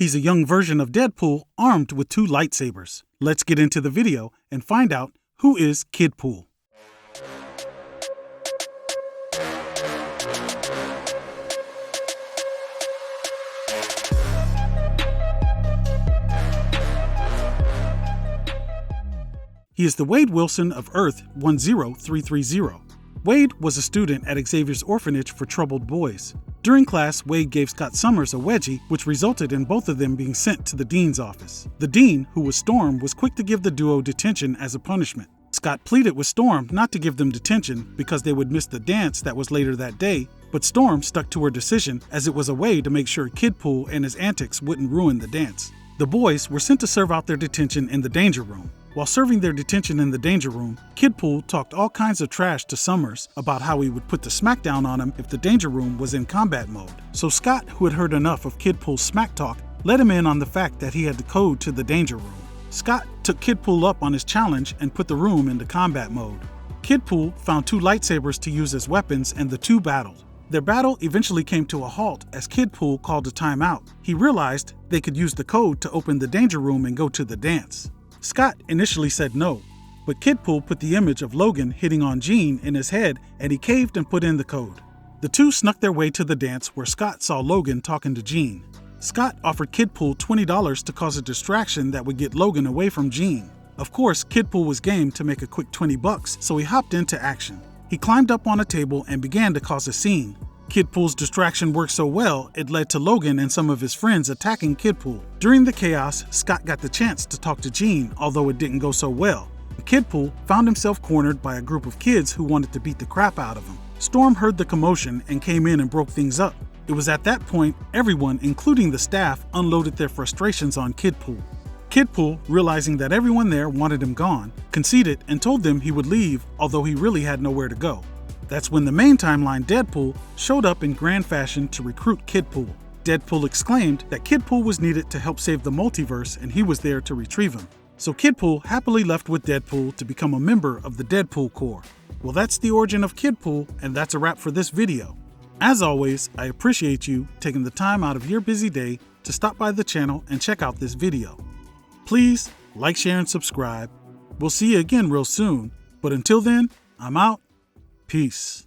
He's a young version of Deadpool armed with 2 lightsabers. Let's get into the video and find out who is Kidpool. He is the Wade Wilson of Earth 10330. Wade was a student at Xavier's orphanage for troubled boys. During class, Wade gave Scott Summers a wedgie, which resulted in both of them being sent to the dean's office. The dean, who was Storm, was quick to give the duo detention as a punishment. Scott pleaded with Storm not to give them detention because they would miss the dance that was later that day, but Storm stuck to her decision as it was a way to make sure Kidpool and his antics wouldn't ruin the dance. The boys were sent to serve out their detention in the danger room. While serving their detention in the danger room, Kidpool talked all kinds of trash to Summers about how he would put the smackdown on him if the danger room was in combat mode. So Scott, who had heard enough of Kidpool's smack talk, let him in on the fact that he had the code to the danger room. Scott took Kidpool up on his challenge and put the room into combat mode. Kidpool found 2 lightsabers to use as weapons and the 2 battled. Their battle eventually came to a halt as Kidpool called a timeout. He realized they could use the code to open the danger room and go to the dance. Scott initially said no, but Kidpool put the image of Logan hitting on Jean in his head and he caved and put in the code. The 2 snuck their way to the dance where Scott saw Logan talking to Jean. Scott offered Kidpool $20 to cause a distraction that would get Logan away from Jean. Of course, Kidpool was game to make a quick $20, so he hopped into action. He climbed up on a table and began to cause a scene. Kidpool's distraction worked so well, it led to Logan and some of his friends attacking Kidpool. During the chaos, Scott got the chance to talk to Jean, although it didn't go so well. Kidpool found himself cornered by a group of kids who wanted to beat the crap out of him. Storm heard the commotion and came in and broke things up. It was at that point everyone, including the staff, unloaded their frustrations on Kidpool. Kidpool, realizing that everyone there wanted him gone, conceded and told them he would leave, although he really had nowhere to go. That's when the main timeline Deadpool showed up in grand fashion to recruit Kidpool. Deadpool exclaimed that Kidpool was needed to help save the multiverse and he was there to retrieve him. So Kidpool happily left with Deadpool to become a member of the Deadpool Corps. Well, that's the origin of Kidpool, and that's a wrap for this video. As always, I appreciate you taking the time out of your busy day to stop by the channel and check out this video. Please like, share, and subscribe. We'll see you again real soon, but until then, I'm out. Peace.